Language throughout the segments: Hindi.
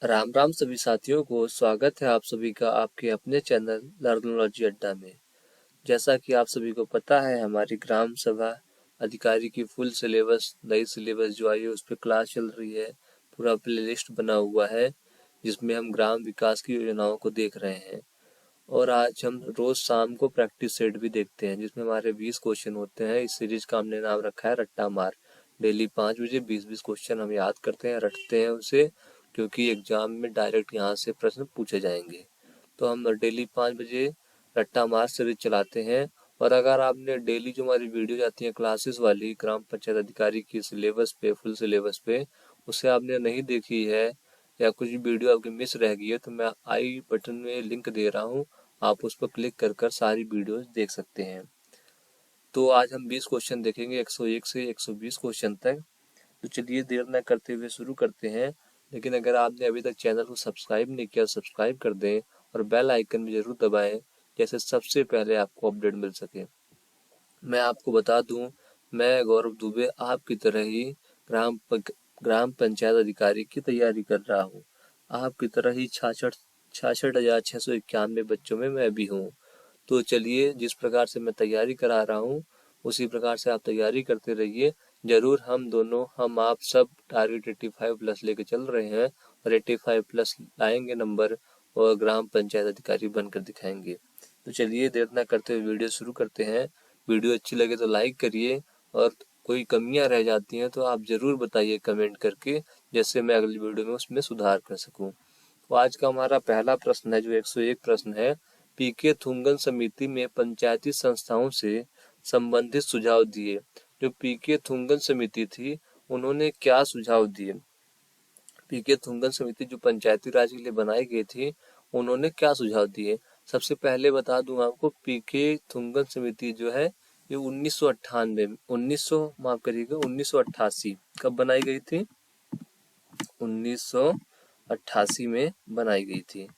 राम राम सभी साथियों को स्वागत है आप सभी का आपके अपने चैनल लर्नोलॉजी अड्डा में। जैसा कि आप सभी को पता है, हमारी ग्राम सभा अधिकारी की फुल सिलेबस नई सिलेबस जो आई है उस पर क्लास चल रही है। पूरा प्लेलिस्ट बना हुआ है जिसमें हम ग्राम विकास की योजनाओं को देख रहे हैं। और आज हम रोज शाम को प्रैक्टिस सेट भी देखते हैं जिसमें हमारे 20 क्वेश्चन होते हैं। इस सीरीज का हमने नाम रखा है रट्टा मार। डेली 5 बजे 20-20 क्वेश्चन हम याद करते हैं, रटते हैं उसे, क्योंकि एग्जाम में डायरेक्ट यहाँ से प्रश्न पूछे जाएंगे। तो हम डेली 5 बजे रट्टा मार सीरीज चलाते हैं। और अगर आपने डेली जो हमारी वीडियो जाती है क्लासेस वाली ग्राम पंचायत अधिकारी की सिलेबस पे, फुल सिलेबस पे, उसे आपने नहीं देखी है या कुछ वीडियो आपकी मिस रह गई है तो मैं आई बटन में लिंक दे रहा हूँ, आप उस पर क्लिक कर कर सारी वीडियोस देख सकते हैं। तो आज हम 20 क्वेश्चन देखेंगे, 101 से 120 क्वेश्चन तक। तो चलिए देर न करते हुए शुरू करते हैं। लेकिन अगर आपने अभी तक चैनल को सब्सक्राइब नहीं किया, सब्सक्राइब कर दें और बेल आइकन भी जरूर दबाएं, जैसे सबसे पहले आपको अपडेट मिल सके। मैं आपको बता दूं, मैं गौरव दुबे आपकी तरह ही ग्राम पंचायत अधिकारी की तैयारी कर रहा हूं। आपकी तरह ही 66,691 बच्चों में मैं भी हूं। तो चलिए, जिस प्रकार से मैं तैयारी करा रहा हूँ उसी प्रकार से आप तैयारी करते रहिए। जरूर हम आप सब टारगेट 85+ लेके चल रहे हैं और 85+ लाएंगे नंबर और ग्राम पंचायत अधिकारी बनकर दिखाएंगे। तो चलिए देर न करते हुए वीडियो शुरू करते हैं। वीडियो अच्छी लगे तो लाइक करिए और कोई कमियां रह जाती हैं तो आप जरूर बताइए कमेंट करके, जैसे मैं अगली वीडियो में उसमें सुधार कर सकूं। तो आज का हमारा पहला प्रश्न है जो 101 प्रश्न है। पीके थुंगन समिति में पंचायती संस्थाओं से संबंधित सुझाव दिए। जो पीके थुंगन समिति थी उन्होंने क्या सुझाव दिए? पीके थुंगन समिति जो पंचायती राज के लिए बनाई गई थी, उन्होंने क्या सुझाव दिए? सबसे पहले बता दूं आपको, पीके थुंगन समिति जो है ये 1988 कब बनाई गई थी? 1988 में बनाई गई थी।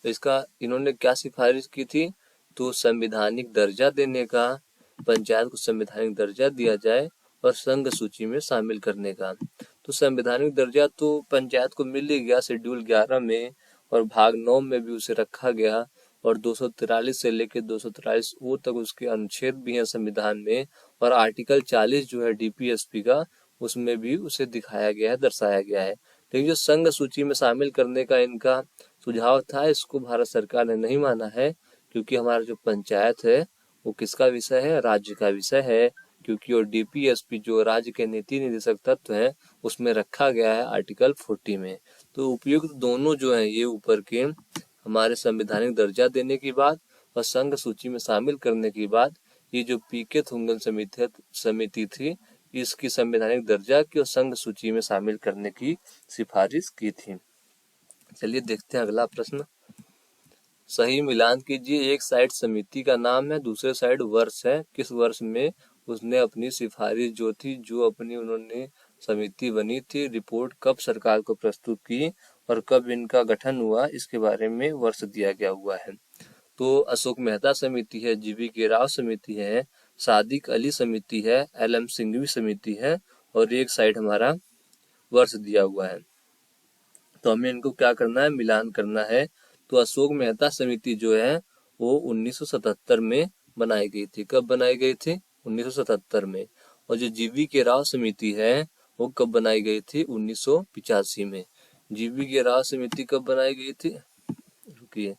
तो इसका इन्होंने क्या सिफारिश की थी? तो संवैधानिक दर्जा देने का, पंचायत को संवैधानिक दर्जा दिया जाए और संघ सूची में शामिल करने का। तो संवैधानिक दर्जा तो पंचायत को मिल ही गया शेड्यूल 11 में, और भाग 9 में भी उसे रखा गया, और 243 से लेकर 243 ओ तक उसके अनुच्छेद भी हैं संविधान में, और आर्टिकल 40 जो है डीपीएसपी का, उसमें भी उसे दिखाया गया है, दर्शाया गया है। लेकिन जो संघ सूची में शामिल करने का इनका सुझाव था, इसको भारत सरकार ने नहीं माना है, क्योंकि हमारा जो पंचायत है वो किसका विषय है? राज्य का विषय है। क्योंकि और डीपीएसपी जो राज्य के नीति निर्देशक तत्व है उसमें रखा गया है आर्टिकल 40 में। तो उपयुक्त दोनों जो है ये ऊपर के हमारे संवैधानिक दर्जा देने की बात और संघ सूची में शामिल करने की बात, ये जो पीके थुंगन समिति थी इसकी संवैधानिक दर्जा की और संघ सूची में शामिल करने की सिफारिश की थी। चलिए देखते हैं अगला प्रश्न। सही मिलान कीजिए, एक साइड समिति का नाम है, दूसरे साइड वर्ष है। किस वर्ष में उसने अपनी सिफारिश जो अपनी उन्होंने समिति बनी थी, रिपोर्ट कब सरकार को प्रस्तुत की और कब इनका गठन हुआ, इसके बारे में वर्ष दिया गया हुआ है। तो अशोक मेहता समिति है, जीवी के राव समिति है, सादिक अली समिति है, एल.एम. सिंघवी समिति है, और एक साइड हमारा वर्ष दिया हुआ है। तो हमें इनको क्या करना है? मिलान करना है। तो अशोक मेहता समिति जो है वो 1977 में बनाई गई थी। कब बनाई गई थी? 1977 में। और जो जीवी के राव समिति है वो कब बनाई गई थी? 1985 में। जीवी के राव समिति कब बनाई गई थी? रुकिए,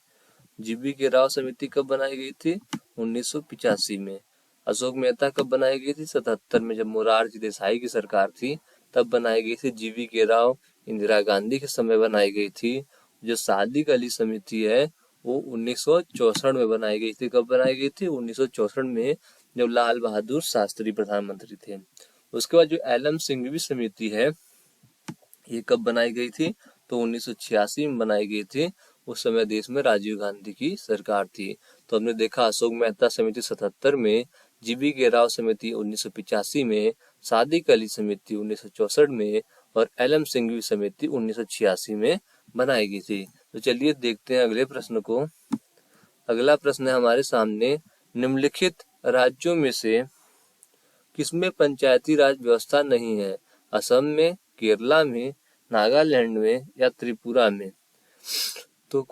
जीवी के राव समिति कब बनाई गई थी? 1985 में। अशोक मेहता कब बनाई गई थी? 77 में, जब मोरारजी देसाई की सरकार थी तब बनाई गई थी। जीवी के राव इंदिरा गांधी के समय बनाई गई थी। जो सादिक अली समिति है वो 1964 में बनाई गई थी। कब बनाई गई थी? 1964 में, जब लाल बहादुर शास्त्री प्रधानमंत्री थे। उसके बाद जो एल.एम. सिंघवी समिति है ये कब बनाई गई थी? तो 1986 में बनाई गई थी। उस समय देश में राजीव गांधी की सरकार थी। तो हमने देखा अशोक मेहता समिति 77 में, जीवी के राव समिति 1985 में, सादिक अली समिति 1964 में और एल.एम. सिंघवी समिति 1986 में बनाई गई थी। तो चलिए देखते हैं अगले प्रश्न को। अगला प्रश्न है हमारे सामने, निम्नलिखित राज्यों में से किसमें पंचायती राज व्यवस्था नहीं है? असम में, केरला में, नागालैंड में या त्रिपुरा में। तो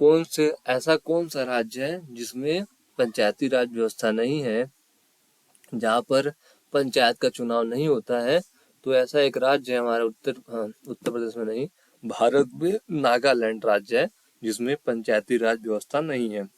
ऐसा कौन सा राज्य है जिसमें पंचायती राज व्यवस्था नहीं है, जहाँ पर पंचायत का चुनाव नहीं होता है? तो ऐसा एक राज्य है हमारा उत्तर प्रदेश में नहीं, भारत में नागालैंड राज्य है जिसमें पंचायती राज व्यवस्था नहीं है।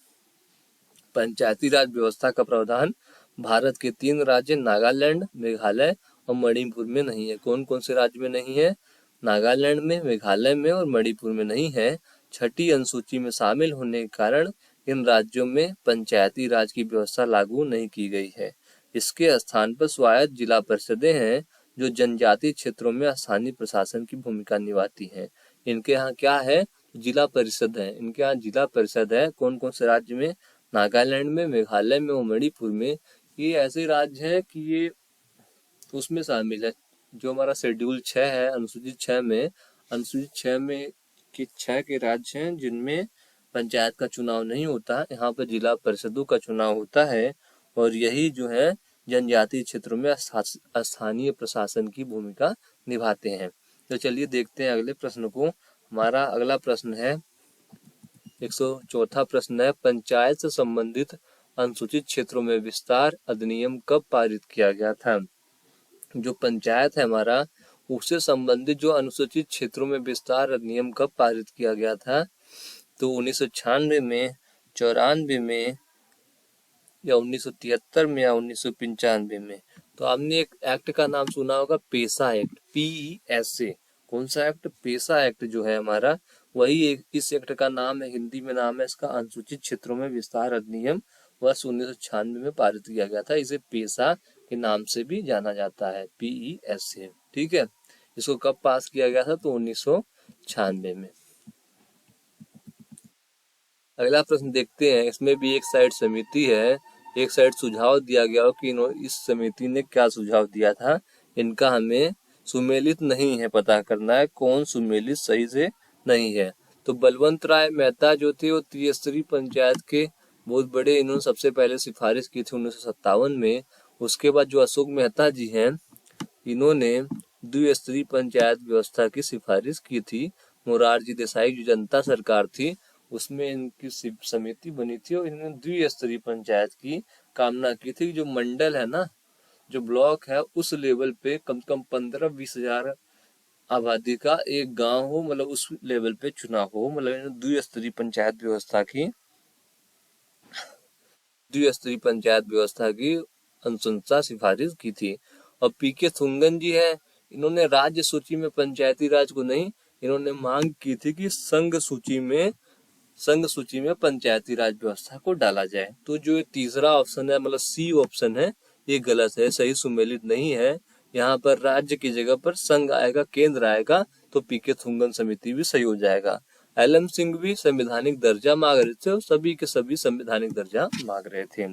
पंचायती राज व्यवस्था का प्रावधान भारत के 3 राज्य नागालैंड, मेघालय और मणिपुर में नहीं है। कौन कौन से राज्य में नहीं है? नागालैंड में, मेघालय में और मणिपुर में नहीं है। छठी अनुसूची में शामिल होने के कारण इन राज्यों में पंचायती राज की व्यवस्था लागू नहीं की गई है। इसके स्थान पर स्वायत्त जिला परिषदें हैं जो जनजातीय क्षेत्रों में स्थानीय प्रशासन की भूमिका निभाती हैं। इनके यहाँ क्या है? जिला परिषद है। इनके यहाँ जिला परिषद है। कौन कौन से राज्य में? नागालैंड में, मेघालय में और मणिपुर में। ये ऐसे राज्य है कि ये उसमें शामिल है जो हमारा शेड्यूल 6 है, अनुसूचित 6 में, अनुसूचित 6 में कि 6 के राज्य हैं जिनमें पंचायत का चुनाव नहीं होता। यहाँ पर जिला परिषदों का चुनाव होता है और यही जो है जनजातीय क्षेत्रों में स्थानीय प्रशासन की भूमिका निभाते हैं। तो चलिए देखते हैं अगले प्रश्न को। हमारा अगला प्रश्न है 104वां प्रश्न है, पंचायत से संबंधित अनुसूचित क्षेत्रों में विस्तार अधिनियम कब पारित किया गया था? जो पंचायत है हमारा, उससे संबंधित जो अनुसूचित क्षेत्रों में विस्तार अधिनियम कब पारित किया गया था? तो 1996 में, 94 में या 1973 में या 1995 में। तो आपने एक एक्ट का नाम सुना होगा, पेसा एक्ट, PESA। कौन सा एक्ट? पेसा एक्ट जो है हमारा, वही इस एक्ट का नाम है, हिंदी में नाम है इसका अनुसूचित क्षेत्रों में विस्तार अधिनियम, वर्ष 1996 में पारित किया गया था। इसे पेसा के नाम से भी जाना जाता है, PESA। ठीक है, इसको कब पास किया गया था? तो 1996 में। अगला प्रश्न देखते हैं। इसमें भी एक साइड समिति है, एक साइड सुझाव दिया गया हो कि इस समिति ने क्या सुझाव दिया था। इनका हमें सुमेलित नहीं है पता करना है, कौन सुमेलित सही से नहीं है। तो बलवंत राय मेहता जो थे वो त्रिस्तरीय पंचायत के बहुत बड़े, इन्होंने सबसे पहले सिफारिश की थी 1957 में। उसके बाद जो अशोक मेहता जी हैं, इन्होंने द्विस्तरीय पंचायत व्यवस्था की सिफारिश की थी। मोरारजी देसाई जो जनता सरकार थी उसमें इनकी समिति बनी थी और इन्होंने द्विस्तरीय पंचायत की कामना की थी। जो मंडल है ना, जो ब्लॉक है, उस लेवल पे कम से कम 15-20 हजार आबादी का एक गांव हो, मतलब उस लेवल पे चुनाव हो। मतलब इन्होंने द्विस्तरीय पंचायत व्यवस्था की अनुशंसा सिफारिश की थी। और PK थुंगन जी है, इन्होंने राज्य सूची में पंचायती राज को नहीं, इन्होंने मांग की थी कि संघ सूची में पंचायती राज व्यवस्था को डाला जाए। तो जो तीसरा ऑप्शन है, मतलब C ऑप्शन है, ये गलत है, सही सुमेलित नहीं है। यहाँ पर राज्य की जगह पर संघ आएगा, केंद्र आएगा, तो PK थुंगन समिति भी सही हो जाएगा। LM सिंह भी संवैधानिक दर्जा मांग रहे थे और सभी के सभी संवैधानिक दर्जा मांग रहे थे।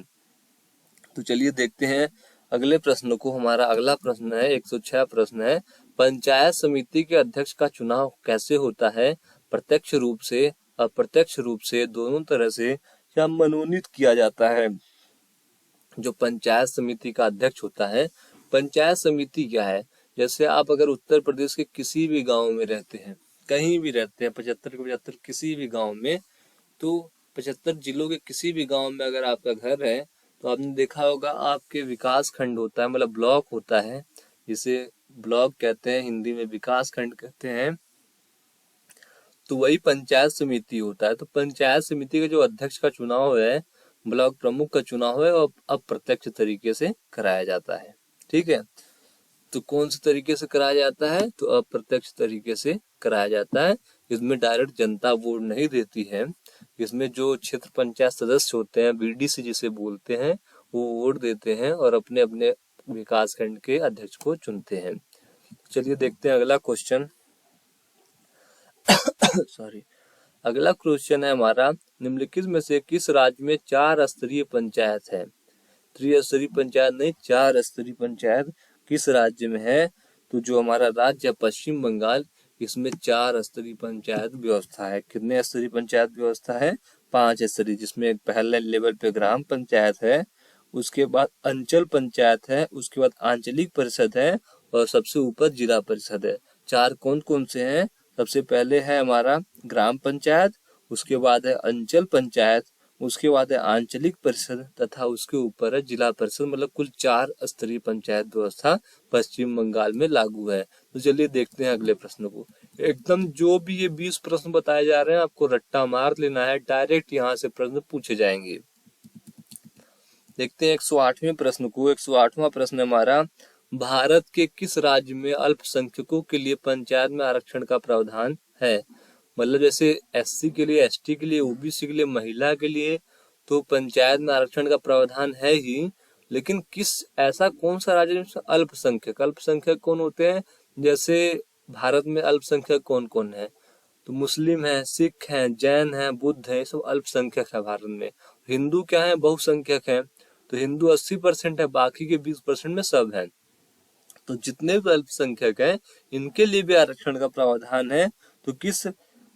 तो चलिए देखते हैं अगले प्रश्न को। हमारा अगला प्रश्न है 106 प्रश्न है, पंचायत समिति के अध्यक्ष का चुनाव कैसे होता है? प्रत्यक्ष रूप से, अप्रत्यक्ष रूप से, दोनों तरह से, या मनोनीत किया जाता है? जो पंचायत समिति का अध्यक्ष होता है, पंचायत समिति क्या है? जैसे आप अगर उत्तर प्रदेश के किसी भी गांव में रहते हैं, कहीं भी रहते हैं, 75 के 75 किसी भी गांव में, तो 75 जिलों के किसी भी गांव में अगर आपका घर है, तो आपने देखा होगा आपके विकास खंड होता है, मतलब ब्लॉक होता है, जिसे ब्लॉक कहते हैं, हिंदी में विकास खंड कहते हैं। तो वही पंचायत समिति होता है। तो पंचायत समिति का जो अध्यक्ष का चुनाव है, ब्लॉक प्रमुख का चुनाव है, और अप्रत्यक्ष तरीके से कराया जाता है। ठीक है, तो कौन से तरीके से कराया जाता है? तो अप्रत्यक्ष तरीके से कराया जाता है। इसमें डायरेक्ट जनता वोट नहीं देती है। इसमें जो क्षेत्र पंचायत सदस्य होते हैं, BDC जिसे बोलते हैं, वो वोट देते हैं और अपने अपने विकास खंड के अध्यक्ष को चुनते हैं। चलिए देखते हैं अगला क्वेश्चन। सॉरी, अगला क्वेश्चन है हमारा, निम्नलिखित में से किस राज्य में 4 स्तरीय पंचायत है? त्रिस्तरीय पंचायत नहीं, 4 स्तरीय पंचायत किस राज्य में है? तो जो हमारा राज्य पश्चिम बंगाल, इसमें 4 स्तरीय पंचायत व्यवस्था है। कितने स्तरीय पंचायत व्यवस्था है? 5 स्तरीय, जिसमें पहले लेवल पे ग्राम पंचायत है, उसके बाद अंचल पंचायत है, उसके बाद आंचलिक परिषद है और सबसे ऊपर जिला परिषद है। 4 कौन कौन से हैं? सबसे पहले है हमारा ग्राम पंचायत, उसके बाद है अंचल पंचायत, उसके बाद है आंचलिक परिषद तथा उसके ऊपर है जिला परिषद। मतलब कुल 4 स्तरीय पंचायत व्यवस्था पश्चिम बंगाल में लागू है। तो चलिए देखते हैं अगले प्रश्न को। एकदम जो भी ये 20 प्रश्न बताए जा रहे हैं आपको रट्टा मार लेना है, डायरेक्ट यहाँ से प्रश्न पूछे जाएंगे। देखते हैं 108वें प्रश्न को। 108वां प्रश्न हमारा, भारत के किस राज्य में अल्पसंख्यकों के लिए पंचायत में आरक्षण का प्रावधान है? मतलब जैसे एससी के लिए, एसटी के लिए, ओबीसी के लिए, महिला के लिए तो पंचायत में आरक्षण का प्रावधान है ही, लेकिन किस ऐसा कौन सा राज्य में अल्पसंख्यक अल्पसंख्यक कौन होते हैं? जैसे भारत में अल्पसंख्यक कौन कौन है? तो मुस्लिम है, सिख हैं, जैन हैं, बुद्ध हैं, ये सब अल्पसंख्यक है भारत में। हिंदू क्या है? बहुसंख्यक है। तो हिंदू 80% है, बाकी के 20% में सब है। तो जितने भी अल्पसंख्यक हैं इनके लिए भी आरक्षण का प्रावधान है। तो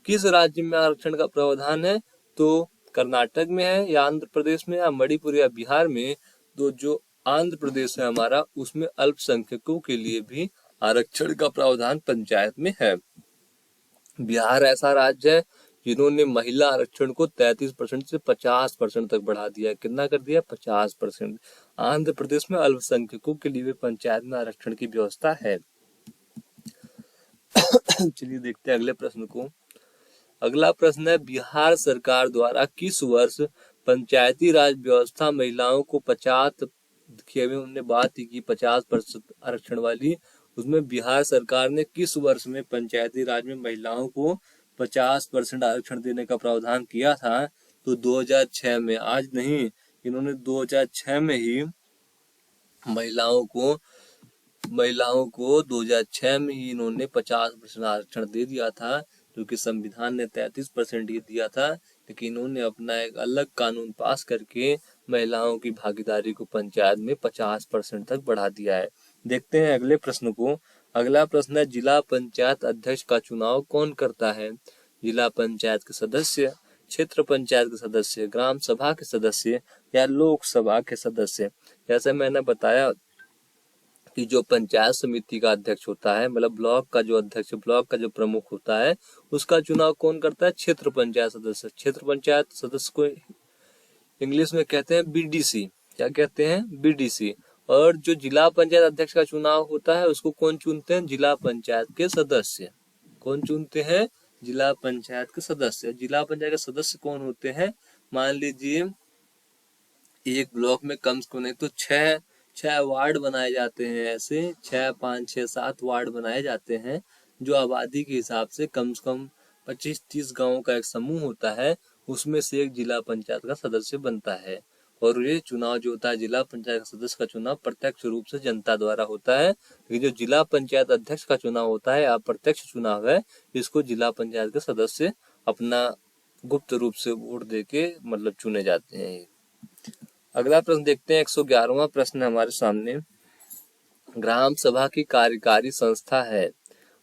किस राज्य में आरक्षण का प्रावधान है? तो कर्नाटक में है या आंध्र प्रदेश में या मणिपुर या बिहार में? तो जो आंध्र प्रदेश है हमारा, उसमें अल्पसंख्यकों के लिए भी आरक्षण का प्रावधान पंचायत में है। बिहार ऐसा राज्य है जिन्होंने महिला आरक्षण को 33% से 50% तक बढ़ा दिया। कितना कर दिया? 50%। आंध्र प्रदेश में अल्पसंख्यकों के लिए भी पंचायत में आरक्षण की व्यवस्था है। चलिए देखते हैं अगले प्रश्न को। अगला प्रश्न है, बिहार सरकार द्वारा किस वर्ष पंचायती राज व्यवस्था महिलाओं को 50, देखिए अभी हमने बात की 50% आरक्षण वाली, उसमें बिहार सरकार ने किस वर्ष में पंचायती राज में महिलाओं को 50% आरक्षण देने का प्रावधान किया था? तो 2006 में। आज नहीं, इन्होंने 2006 में ही महिलाओं को 2006 में ही इन्होंने 50% आरक्षण दे दिया था, क्योंकि संविधान ने 33% ही दिया था। लेकिन इन्होंने अपना एक अलग कानून पास करके महिलाओं की भागीदारी को पंचायत में 50% तक बढ़ा दिया है। देखते हैं अगले प्रश्न को। अगला प्रश्न है, जिला पंचायत अध्यक्ष का चुनाव कौन करता है? जिला पंचायत के सदस्य, क्षेत्र पंचायत के सदस्य, ग्राम सभा के सदस्य या लोकसभा के सदस्य? जैसे मैंने बताया कि जो पंचायत समिति का अध्यक्ष होता है, मतलब ब्लॉक का जो अध्यक्ष, ब्लॉक का जो प्रमुख होता है, उसका चुनाव कौन करता है? क्षेत्र पंचायत सदस्य। क्षेत्र पंचायत सदस्य को इंग्लिश में कहते हैं बीडीसी। क्या कहते हैं? बीडीसी। और जो जिला पंचायत अध्यक्ष का चुनाव होता है उसको कौन चुनते हैं? जिला पंचायत के सदस्य। कौन चुनते हैं? जिला पंचायत के सदस्य। जिला पंचायत के सदस्य कौन होते हैं? मान लीजिए एक ब्लॉक में कम से कम नहीं तो छह वार्ड बनाए जाते हैं। ऐसे 6, 5, 6, 7 वार्ड बनाए जाते हैं, जो आबादी के हिसाब से कम 25-30 गांवों का एक समूह होता है, उसमें से एक जिला पंचायत का सदस्य बनता है। और ये चुनाव जो होता है जिला पंचायत सदस्य का चुनाव प्रत्यक्ष रूप से जनता द्वारा होता है। ये जो जिला पंचायत अध्यक्ष का चुनाव होता है अप्रत्यक्ष चुनाव है, इसको जिला पंचायत के सदस्य अपना गुप्त रूप से वोट देके मतलब चुने जाते हैं। अगला प्रश्न देखते हैं। 111वां प्रश्न हमारे सामने, ग्राम सभा की कार्यकारी संस्था है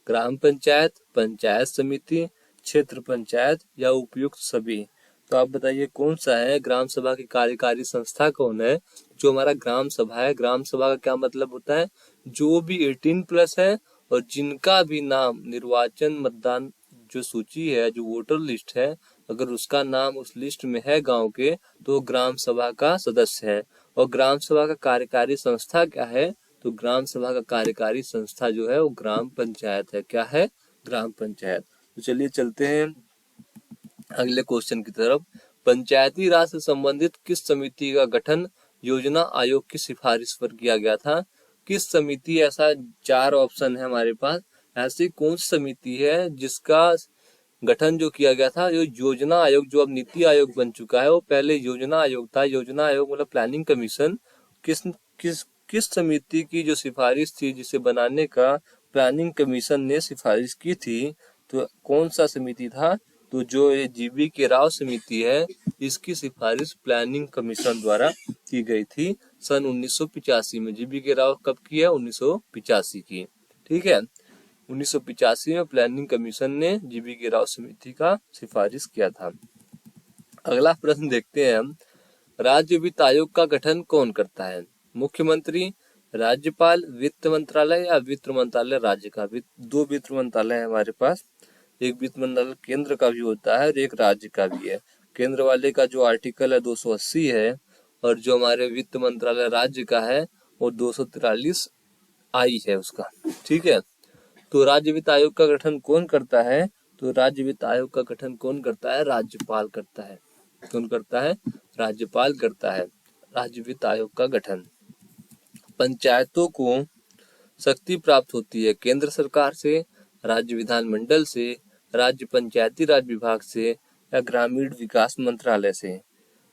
ग्राम पंचायत, पंचायत समिति, क्षेत्र पंचायत या उपयुक्त सभी? तो आप बताइए कौन सा है? ग्राम सभा की कार्यकारी संस्था कौन है? जो हमारा ग्राम सभा है। ग्राम सभा का क्या मतलब होता है? जो भी 18+ है और जिनका भी नाम निर्वाचन मतदान जो सूची है, जो वोटर लिस्ट है, अगर उसका नाम उस लिस्ट में है गांव के, तो ग्राम सभा का सदस्य है। और ग्राम सभा का कार्यकारी संस्था क्या है? तो ग्राम सभा का कार्यकारी संस्था जो है वो ग्राम पंचायत है। क्या है? ग्राम पंचायत। तो चलिए चलते हैं अगले क्वेश्चन की तरफ। पंचायती राज से संबंधित किस समिति का गठन योजना आयोग की सिफारिश पर किया गया था? किस समिति? ऐसा 4 ऑप्शन है हमारे पास। ऐसी कौन सी समिति है जिसका गठन जो किया गया था? जो योजना आयोग, जो अब नीति आयोग बन चुका है, वो पहले योजना आयोग था। योजना आयोग मतलब प्लानिंग कमीशन। किस समिति की जो सिफारिश थी जिसे बनाने का प्लानिंग कमीशन ने सिफारिश की थी? तो कौन सा समिति था? तो जो ये जीबी के राव समिति है, इसकी सिफारिश प्लानिंग कमीशन द्वारा की गई थी सन 1985 में। जीबी के राव कब की है? 1985 की। ठीक है, 1985 में प्लानिंग कमीशन ने जीबी के राव समिति का सिफारिश किया था। अगला प्रश्न देखते हैं हम, राज्य वित्त आयोग का गठन कौन करता है? मुख्यमंत्री, राज्यपाल, वित्त मंत्रालय या वित्त मंत्रालय राज्य का? 2 वित्त मंत्रालय है हमारे पास। एक वित्त मंडल केंद्र का भी होता है और एक राज्य का भी है। केंद्र वाले का जो आर्टिकल है 280 है और जो हमारे वित्त मंत्रालय राज्य का है वो 243 आई है उसका। ठीक है, तो राज्य वित्त आयोग का गठन कौन करता है? तो राज्य वित्त आयोग का गठन कौन करता है? राज्यपाल करता है। कौन करता है? राज्यपाल करता है राज्य वित्त आयोग का गठन। पंचायतों को शक्ति प्राप्त होती है केंद्र सरकार से, राज्य विधानमंडल से, राज्य पंचायती राज विभाग से या ग्रामीण विकास मंत्रालय से।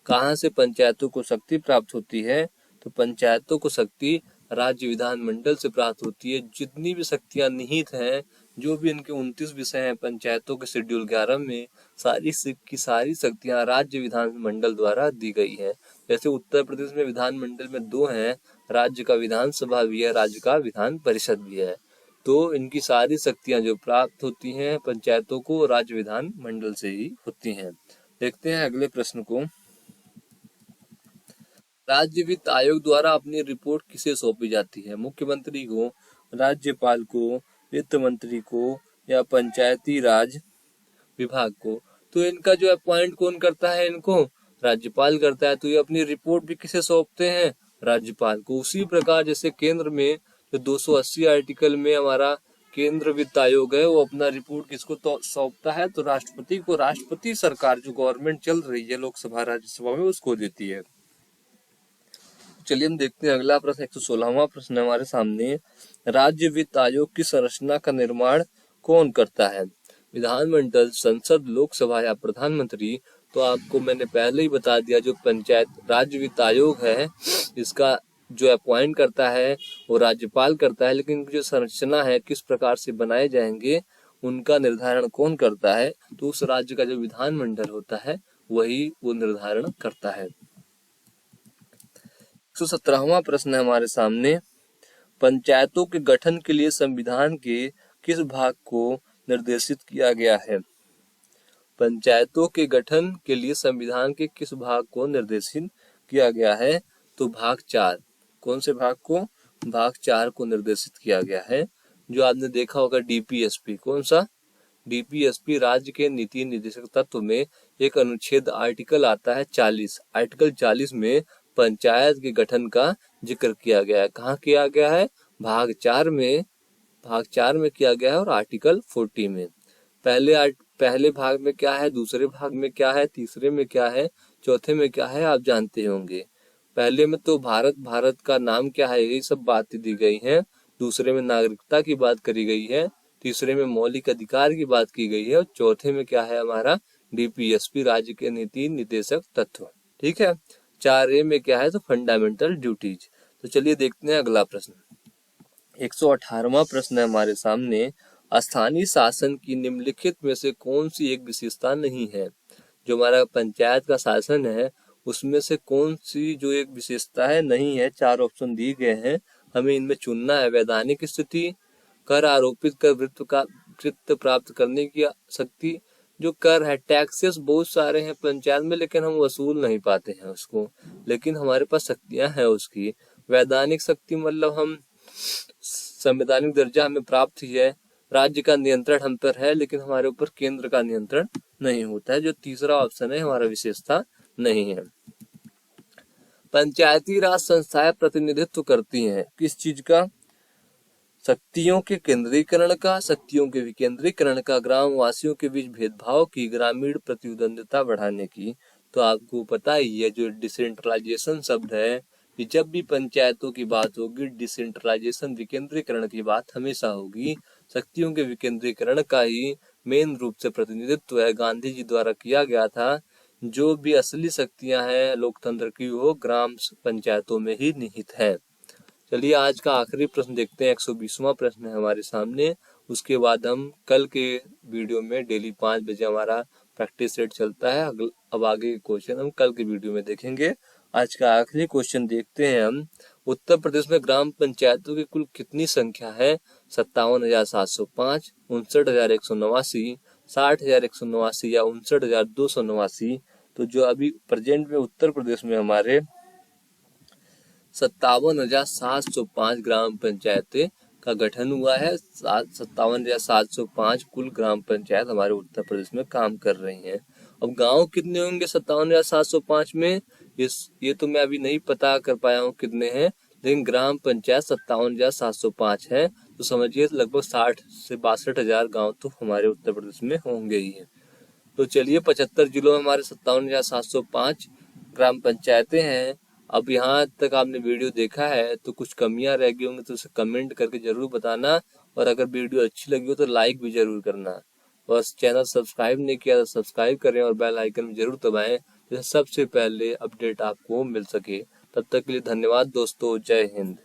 कहाँ से पंचायतों को शक्ति प्राप्त होती है? तो पंचायतों को शक्ति राज्य विधानमंडल से प्राप्त होती है। जितनी भी शक्तियां निहित हैं, जो भी इनके 29 विषय हैं पंचायतों के शेड्यूल 11 में, सारी की सारी शक्तियां राज्य विधानमंडल द्वारा दी गई है। जैसे उत्तर प्रदेश में विधानमंडल में 2 हैं, राज्य का विधानसभा भी है, राज्य का विधान परिषद भी है। तो इनकी सारी शक्तियां जो प्राप्त होती हैं पंचायतों को राज्य विधान मंडल से ही होती हैं। देखते हैं अगले प्रश्न को। राज्य वित्त आयोग द्वारा अपनी रिपोर्ट किसे सौंपी जाती है? मुख्यमंत्री को, राज्यपाल को, वित्त मंत्री को या पंचायती राज विभाग को? तो इनका जो अपॉइंट कौन करता है? इनको राज्यपाल करता है। तो ये अपनी रिपोर्ट भी किसे सौंपते हैं? राज्यपाल को। उसी प्रकार जैसे केंद्र में जो 280 आर्टिकल में हमारा केंद्र वित्त आयोग है, वो अपना रिपोर्ट किसको तो सौंपता है? तो राष्ट्रपति को। राष्ट्रपति सरकार जो गवर्नमेंट चल रही है लोकसभा राज्यसभा में, उसको देती है। चलिए हम देखते हैं अगला प्रश्न। 116वां प्रश्न हमारे सामने। राज्य वित्त आयोग की संरचना का निर्माण कौन करता है? विधानमंडल, संसद, लोकसभा या प्रधानमंत्री? तो आपको मैंने पहले ही बता दिया, जो पंचायत राज्य वित्त आयोग है इसका जो अपॉइंट करता है वो राज्यपाल करता है, लेकिन जो संरचना है किस प्रकार से बनाए जाएंगे उनका निर्धारण कौन करता है? तो उस राज्य का जो विधानमंडल होता है वही वो निर्धारण करता है। 117वां प्रश्न है हमारे सामने। पंचायतों के गठन के लिए संविधान के किस भाग को निर्देशित किया गया है? पंचायतों के गठन के लिए संविधान के किस भाग को निर्देशित किया गया है? तो भाग 4। कौन से भाग को? भाग 4 को निर्देशित किया गया है। जो आपने देखा होगा डीपीएसपी, कौन सा? डीपीएसपी राज्य के नीति निर्देशक तत्व में एक अनुच्छेद आर्टिकल आता है 40। आर्टिकल 40 में पंचायत के गठन का जिक्र किया गया है। कहाँ किया गया है? भाग 4 में। भाग 4 में किया गया है और आर्टिकल 40 में। पहले भाग में क्या है, दूसरे भाग में क्या है, तीसरे में क्या है, चौथे में क्या है, आप जानते होंगे। पहले में तो भारत का नाम क्या है, यही सब बातें दी गई हैं। दूसरे में नागरिकता की बात करी गई है, तीसरे में मौलिक अधिकार की बात की गई है और चौथे में क्या है हमारा? डीपीएसपी राज्य के नीति निर्देशक तत्व। ठीक है। 4A में क्या है? तो फंडामेंटल ड्यूटीज। तो चलिए देखते हैं अगला प्रश्न। 118वां प्रश्न है हमारे सामने। स्थानीय शासन की निम्नलिखित में से कौन सी एक विशेषता नहीं है? जो हमारा पंचायत का शासन है उसमें से कौन सी जो एक विशेषता है नहीं है? 4 ऑप्शन दिए गए हैं, हमें इनमें चुनना है। वैधानिक स्थिति, कर आरोपित कर वृत्त प्राप्त करने की शक्ति। जो कर है, टैक्सेस बहुत सारे हैं पंचायत में लेकिन हम वसूल नहीं पाते हैं उसको, लेकिन हमारे पास शक्तियां हैं उसकी। वैधानिक शक्ति मतलब हम संवैधानिक दर्जा हमें प्राप्त ही है, राज्य का नियंत्रण हम पर है लेकिन हमारे ऊपर केंद्र का नियंत्रण नहीं होता है। जो तीसरा ऑप्शन है हमारा विशेषता नहीं है। पंचायती राज संस्थाएं प्रतिनिधित्व करती हैं किस चीज का? शक्तियों के केंद्रीकरण का, शक्तियों के विकेंद्रीकरण का, ग्राम वासियों के बीच भेदभाव की, ग्रामीण प्रतिद्वंदिता बढ़ाने की। तो आपको पता ही है जो डिसेंट्रलाइजेशन शब्द है, कि जब भी पंचायतों की बात होगी डिसेंट्रलाइजेशन विकेंद्रीकरण की बात हमेशा होगी। शक्तियों के विकेंद्रीकरण का ही मेन रूप से प्रतिनिधित्व है गांधी जी द्वारा किया गया था। जो भी असली शक्तियां हैं लोकतंत्र की वो ग्राम पंचायतों में ही निहित है। चलिए आज का आखिरी प्रश्न देखते हैं। 120वां प्रश्न है हमारे सामने। उसके बाद हम कल के वीडियो में डेली 5 बजे हमारा प्रैक्टिस सेट चलता है। अब आगे के क्वेश्चन हम कल के वीडियो में देखेंगे। आज का आखिरी क्वेश्चन देखते हैं हम। उत्तर प्रदेश में ग्राम पंचायतों की कुल कितनी संख्या है? 57,705, 59,189, 60,189 या 59,289। तो जो अभी प्रेजेंट में उत्तर प्रदेश में हमारे 57,705 ग्राम पंचायतें का गठन हुआ है। 57,705 कुल ग्राम पंचायत हमारे उत्तर प्रदेश में काम कर रही हैं। अब गांव कितने होंगे 57,705 में, ये तो मैं अभी नहीं पता कर पाया हूँ कितने हैं, लेकिन ग्राम पंचायत 57,705 है, तो समझिए लगभग 60 से 62,000 गाँव तो हमारे उत्तर प्रदेश में होंगे ही है। तो चलिए 75 जिलों में हमारे 57,705 ग्राम पंचायतें हैं। अब यहाँ तक आपने वीडियो देखा है तो कुछ कमियां रह गई होंगी तो उसे कमेंट करके जरूर बताना, और अगर वीडियो अच्छी लगी हो तो लाइक भी जरूर करना। और चैनल सब्सक्राइब नहीं किया तो सब्सक्राइब करें और बेल आइकन भी जरूर दबाएं, जिससे सबसे पहले अपडेट आपको मिल सके। तब तक के लिए धन्यवाद दोस्तों, जय हिंद।